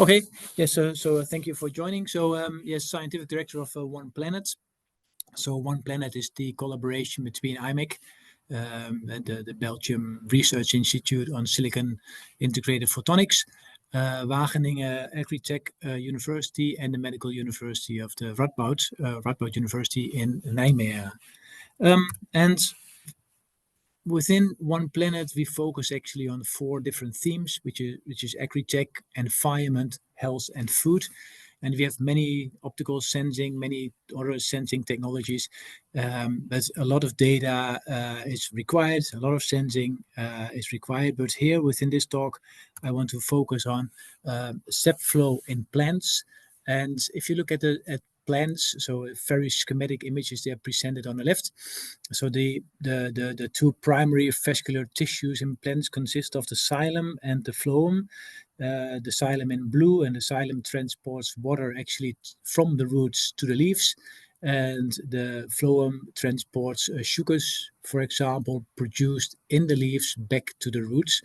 Okay, yes, so thank you for joining. So yes, scientific director of One Planet. So One Planet is the collaboration between imec, and the Belgium Research Institute on Silicon Integrated Photonics, Wageningen Agritech University, and the Medical University of the Radboud University in Nijmegen. And within One Planet, we focus actually on 4 different themes, which is agri-tech, environment, health, and food. And we have many optical sensing, many other sensing technologies, but a lot of data is required, a lot of sensing is required. But here within this talk, I want to focus on step flow in plants. And if you look at plants, so very schematic images, they are presented on the left. So the 2 primary vascular tissues in plants consist of the xylem and the phloem. The xylem in blue, and the xylem transports water actually from the roots to the leaves, and the phloem transports sugars, for example, produced in the leaves back to the roots.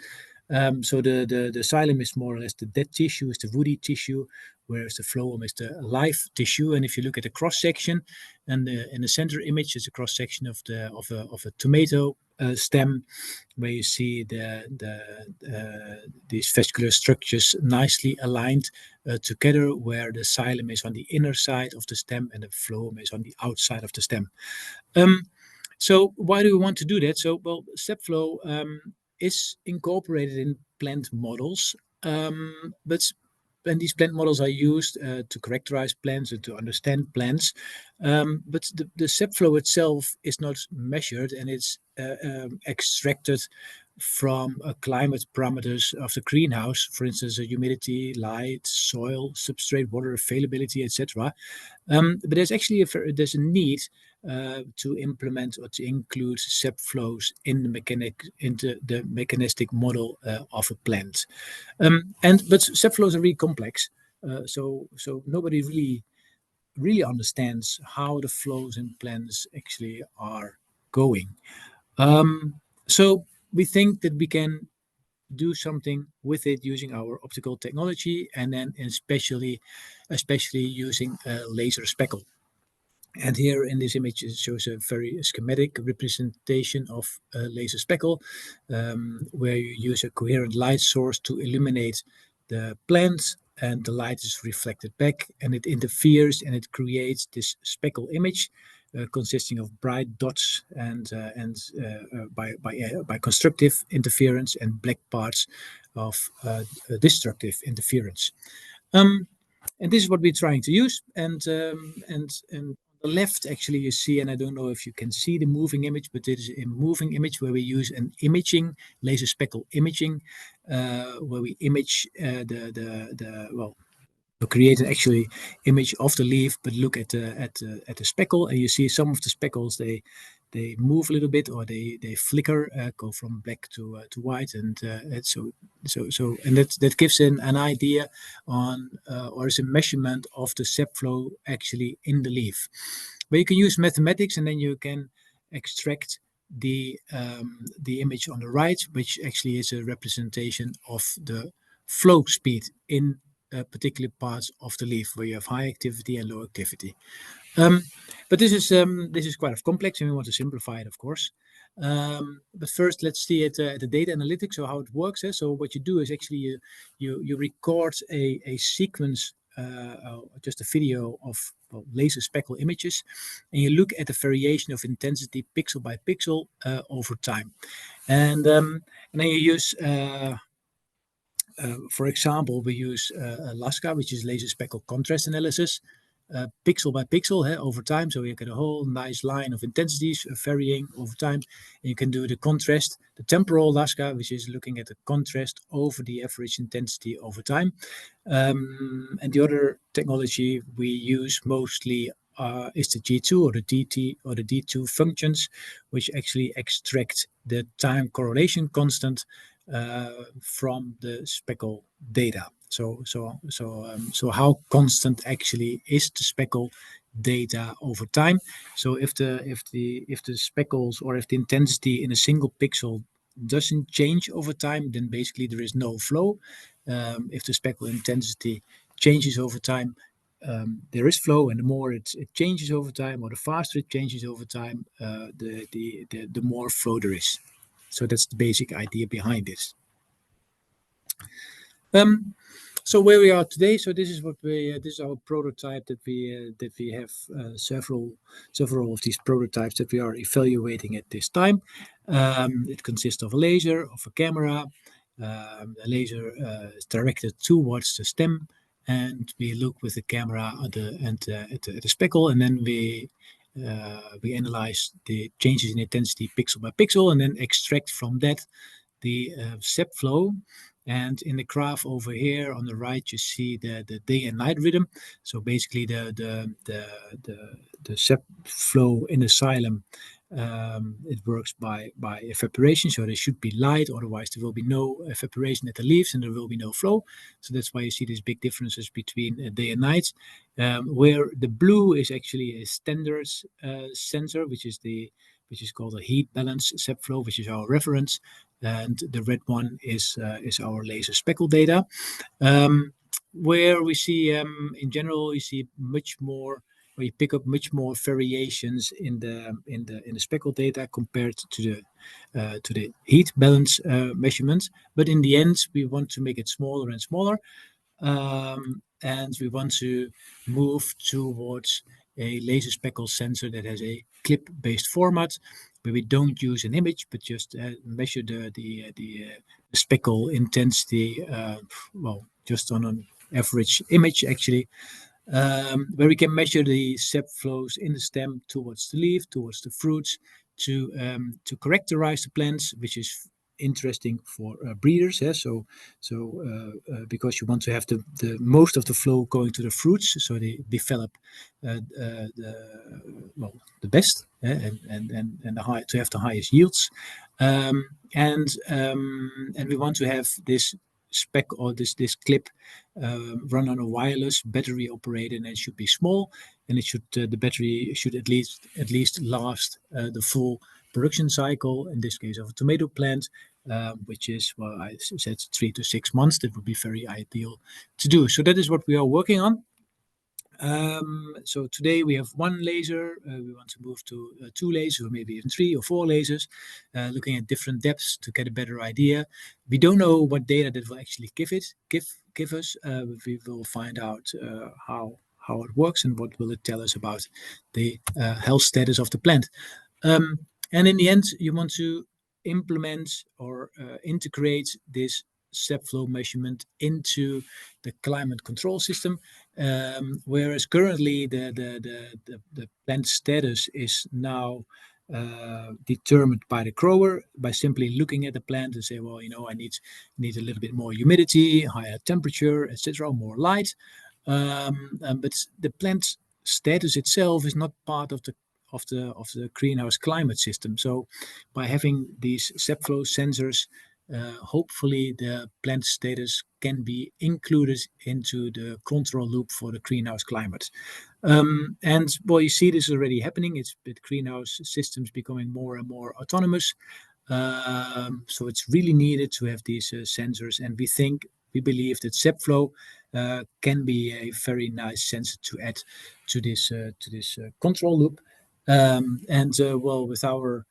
So the xylem is more or less the dead tissue, is the woody tissue, whereas the phloem is the live tissue. And if you look at the cross section, and in the center image is a cross section of a tomato stem, where you see these vascular structures nicely aligned together, where the xylem is on the inner side of the stem and the phloem is on the outside of the stem. So why do we want to do that? So, well, step flow is incorporated in plant models, but when these plant models are used to characterize plants and to understand plants, but the step flow itself is not measured, and it's extracted from climate parameters of the greenhouse, for instance, humidity, light, soil, substrate, water availability, etc. But there's actually there's a need to implement or to include step flows in the mechanistic model of a plant. But step flows are really complex, so nobody really understands how the flows in plants actually are going. So we think that we can do something with it using our optical technology, and then especially using laser speckle. And here in this image, it shows a very schematic representation of a laser speckle, where you use a coherent light source to illuminate the plant, and the light is reflected back, and it interferes, and it creates this speckle image, consisting of bright dots and by constructive interference, and black parts of destructive interference. And this is what we're trying to use. And on the left, actually, you see, and I don't know if you can see the moving image, but it is a moving image where we use an imaging, laser speckle imaging, where we image to create an actually image of the leaf, but look at the speckle, and you see some of the speckles, they move a little bit, or they flicker, go from black to white, and and that gives an idea on or is a measurement of the step flow actually in the leaf. But you can use mathematics, and then you can extract the image on the right, which actually is a representation of the flow speed in particular parts of the leaf, where you have high activity and low activity. But this is quite complex, and we want to simplify it, of course. But first, let's see at the data analytics, so how it works. So what you do is actually you record a sequence, just a video of laser speckle images, and you look at the variation of intensity pixel by pixel over time, and then you use. For example, we use LASCA, which is laser speckle contrast analysis, pixel by pixel over time. So you get a whole nice line of intensities varying over time. And you can do the contrast, the temporal LASCA, which is looking at the contrast over the average intensity over time. And the other technology we use mostly is the G2 or the DT or the D2 functions, which actually extract the time correlation constant from the speckle data. So how constant actually is the speckle data over time? So if the speckles, or if the intensity in a single pixel doesn't change over time, then basically there is no flow. If the speckle intensity changes over time, there is flow, and the more it changes over time, or the faster it changes over time, the more flow there is. So that's the basic idea behind this. So where we are today, so this is what this is our prototype that we have several of these prototypes that we are evaluating at this time. It consists of a laser, of a camera. The laser is directed towards the stem, and we look with the camera at the speckle, and then we analyze the changes in intensity pixel by pixel, and then extract from that the SEP flow. And in the graph over here on the right, you see the day and night rhythm. So basically, the SEP flow in the xylem, it works by evaporation. So there should be light, otherwise there will be no evaporation at the leaves, and there will be no flow. So that's why you see these big differences between day and night. Where the blue is actually a standard sensor, which is called a heat balance SEP flow, which is our reference, and the red one is our laser speckle data, where we see in general you see much more, or you pick up much more variations in the speckle data compared to the heat balance measurements. But in the end, we want to make it smaller and smaller, and we want to move towards a laser speckle sensor that has a clip-based format, where we don't use an image, but just measure the speckle intensity, well, just on an average image, actually, where we can measure the SEP flows in the stem towards the leaf, towards the fruits, to characterize the plants, which is interesting for breeders. Yeah? So because you want to have the most of the flow going to the fruits, so they develop the best, and the high, to have the highest yields, and we want to have this spec, or this clip, run on a wireless battery operated, and it should be small, and it should the battery should at least last the full production cycle, in this case of a tomato plant, which is, well, I said 3 to 6 months. That would be very ideal to do. So that is what we are working on. So today we have one laser. We want to move to 2 lasers, or maybe even 3 or 4 lasers, looking at different depths to get a better idea. We don't know what data that will actually give us. We will find out how it works, and what will it tell us about the health status of the plant. And in the end, you want to implement or integrate this SEP flow measurement into the climate control system, whereas currently the plant status is now determined by the grower by simply looking at the plant and say, well, I need a little bit more humidity, higher temperature, etc., more light. But the plant status itself is not part of the greenhouse climate system. So by having these SEP flow sensors, hopefully the plant status can be included into the control loop for the greenhouse climate. And well, you see this already happening. It's with greenhouse systems becoming more and more autonomous. So it's really needed to have these sensors, and we believe that SEP flow can be a very nice sensor to add to this control loop. Well, with our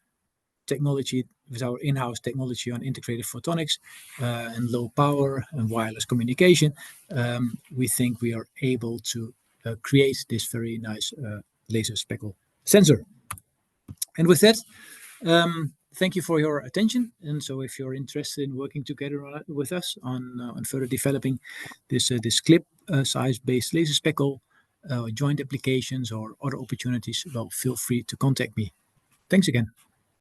technology, with our in-house technology on integrated photonics and low power and wireless communication, we think we are able to create this very nice laser speckle sensor. And with that, thank you for your attention. And so if you're interested in working together with us on further developing this clip size-based laser speckle, joint applications or other opportunities, well, feel free to contact me. Thanks again.